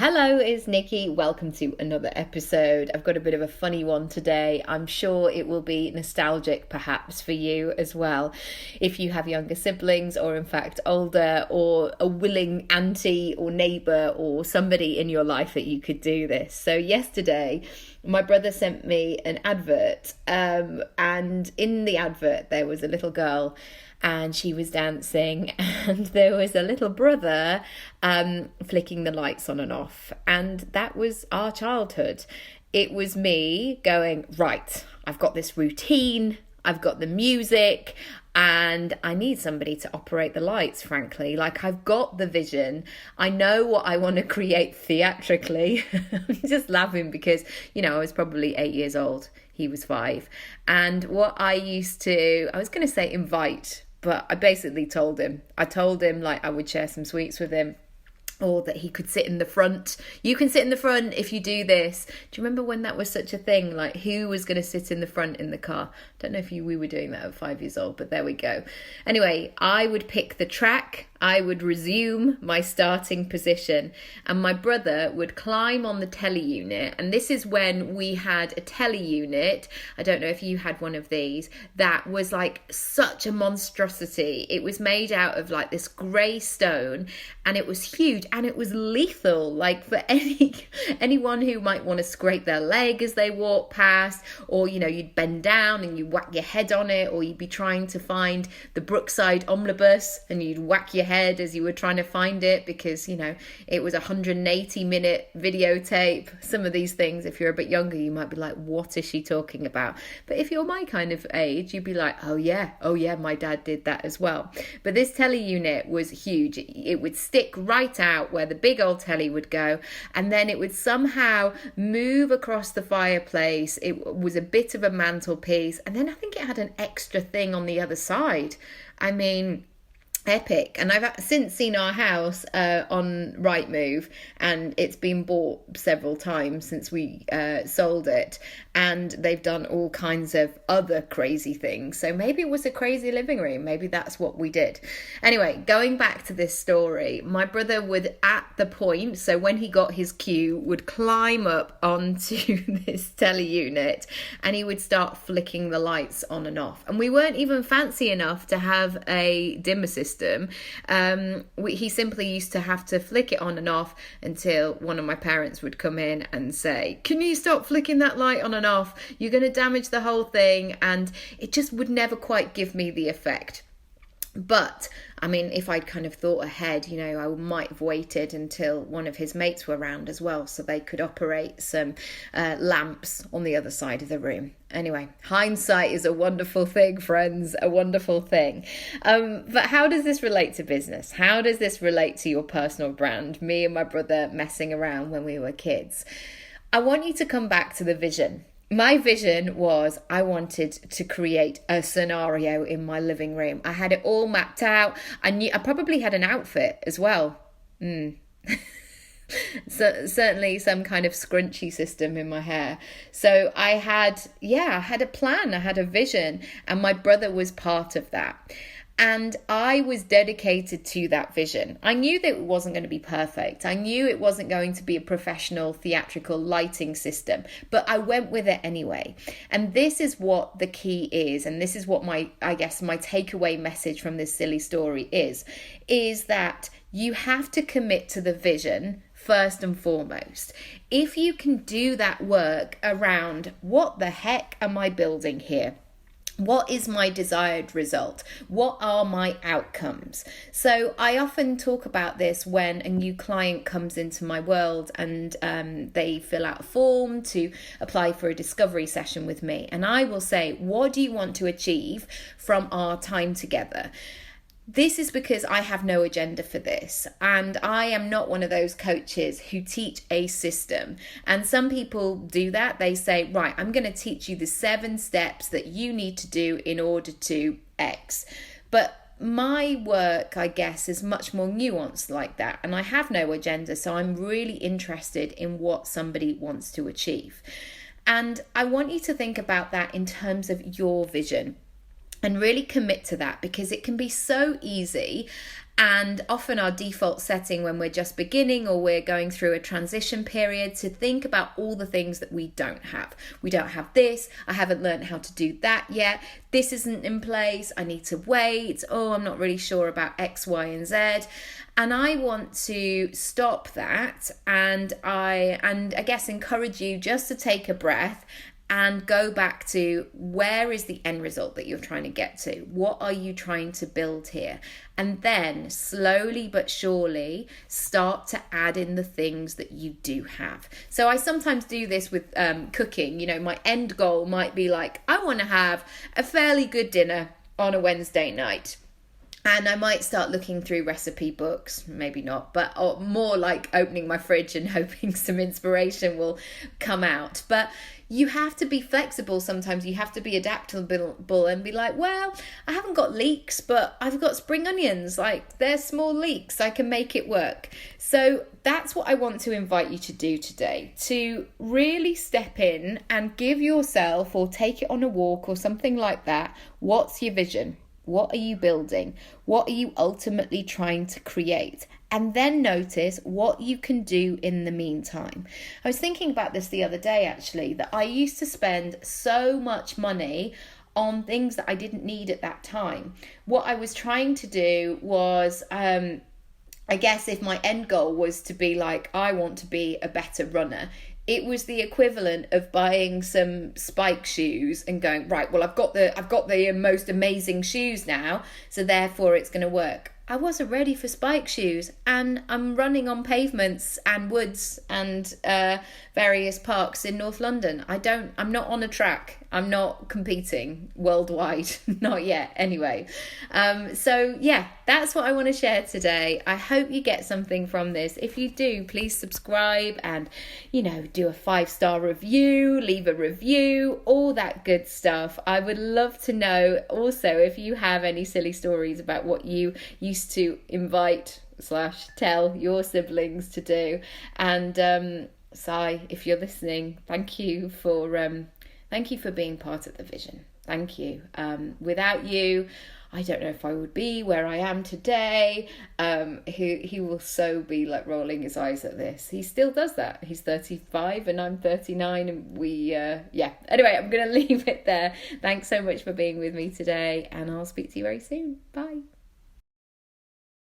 Hello, it's Nikki. Welcome to another episode. I've got a bit of a funny one today. I'm sure it will be nostalgic perhaps for you as well. If you have younger siblings or in fact older, or a willing auntie or neighbour or somebody in your life that you could do this. So yesterday my brother sent me an advert, and in the advert there was a little girl and she was dancing, and there was a little brother flicking the lights on and off. And that was our childhood. It was me going, right, I've got this routine, I've got the music, and I need somebody to operate the lights, frankly. Like, I've got the vision. I know what I want to create theatrically. I'm just laughing because, I was probably 8 years old. He was 5. And what I was going to say invite, but I basically told him like I would share some sweets with him, or that he could sit in the front. You can sit in the front if you do this. Do you remember when that was such a thing? Like, who was going to sit in the front in the car? Don't know if we were doing that at 5 years old, but there we go. Anyway, I would pick the track. I would resume my starting position, and my brother would climb on the telly unit. And this is when we had a telly unit. I don't know if you had one of these. That was like such a monstrosity. It was made out of like this grey stone, and it was huge, and it was lethal, like for anyone who might want to scrape their leg as they walk past, or you'd bend down and you whack your head on it, or you'd be trying to find the Brookside omnibus and you'd whack your head as you were trying to find it, because it was a 180-minute videotape. Some of these things, if you're a bit younger, you might be like, what is she talking about? But if you're my kind of age, you'd be like, oh yeah, my dad did that as well. But this telly unit was huge. It would stick right out where the big old telly would go, and then it would somehow move across the fireplace. It was a bit of a mantelpiece, and then I think it had an extra thing on the other side. I mean, epic. And I've since seen our house on Rightmove, and it's been bought several times since we sold it, and they've done all kinds of other crazy things. So maybe it was a crazy living room. Maybe that's what we did. Anyway, going back to this story, my brother would, at the point, so when he got his cue, would climb up onto this telly unit, and he would start flicking the lights on and off. And we weren't even fancy enough to have a dimmer system. He simply used to have to flick it on and off until one of my parents would come in and say, can you stop flicking that light on and off? You're going to damage the whole thing. And it just would never quite give me the effect. But I mean, if I'd kind of thought ahead, I might have waited until one of his mates were around as well, so they could operate some lamps on the other side of the room. Anyway, hindsight is a wonderful thing, friends, a wonderful thing. But how does this relate to business? How does this relate to your personal brand? Me and my brother messing around when we were kids. I want you to come back to the vision. My vision was I wanted to create a scenario in my living room. I had it all mapped out. I probably had an outfit as well. So certainly some kind of scrunchy system in my hair. So I had a plan, I had a vision, and my brother was part of that. And I was dedicated to that vision. I knew that it wasn't going to be perfect. I knew it wasn't going to be a professional theatrical lighting system, but I went with it anyway. And this is what the key is. And this is what my takeaway message from this silly story is that you have to commit to the vision first and foremost. If you can do that work around what the heck am I building here? What is my desired result? What are my outcomes? So I often talk about this when a new client comes into my world and they fill out a form to apply for a discovery session with me. And I will say, what do you want to achieve from our time together? This is because I have no agenda for this, and I am not one of those coaches who teach a system. And some people do that. They say, right, I'm going to teach you the 7 steps that you need to do in order to X. But my work, I guess, is much more nuanced like that, and I have no agenda. So I'm really interested in what somebody wants to achieve. And I want you to think about that in terms of your vision. and really commit to that, because it can be so easy. And often our default setting when we're just beginning or we're going through a transition period, to think about all the things that we don't have. We don't have this. I haven't learned how to do that yet. This isn't in place. I need to wait. Oh, I'm not really sure about X, Y, and Z. And I want to stop that. And I guess encourage you just to take a breath and go back to, where is the end result that you're trying to get to? What are you trying to build here? And then slowly but surely start to add in the things that you do have. So I sometimes do this with cooking. You know, my end goal might be like, I want to have a fairly good dinner on a Wednesday night. And I might start looking through recipe books, maybe not, but more like opening my fridge and hoping some inspiration will come out. But you have to be flexible sometimes. You have to be adaptable and be like, well, I haven't got leeks, but I've got spring onions. Like, they're small leeks. I can make it work. So that's what I want to invite you to do today, to really step in and give yourself, or take it on a walk or something like that. What's your vision? What are you building? What are you ultimately trying to create? And then notice what you can do in the meantime. I was thinking about this the other day, actually, that I used to spend so much money on things that I didn't need at that time. What I was trying to do was, I guess if my end goal was to be like, I want to be a better runner, it was the equivalent of buying some spike shoes and going, right, well, I've got the most amazing shoes now, so therefore it's going to work. I wasn't ready for spike shoes, and I'm running on pavements and woods and various parks in North London. I'm not on a track. I'm not competing worldwide, not yet anyway. So yeah, that's what I want to share today. I hope you get something from this. If you do, please subscribe and, do a 5-star review, leave a review, all that good stuff. I would love to know also if you have any silly stories about what you used to invite/tell your siblings to do. And Sai, if you're listening, thank you for being part of the vision. Thank you. Without you, I don't know if I would be where I am today. He will so be like rolling his eyes at this. He still does that. He's 35 and I'm 39, and Anyway, I'm going to leave it there. Thanks so much for being with me today, and I'll speak to you very soon. Bye.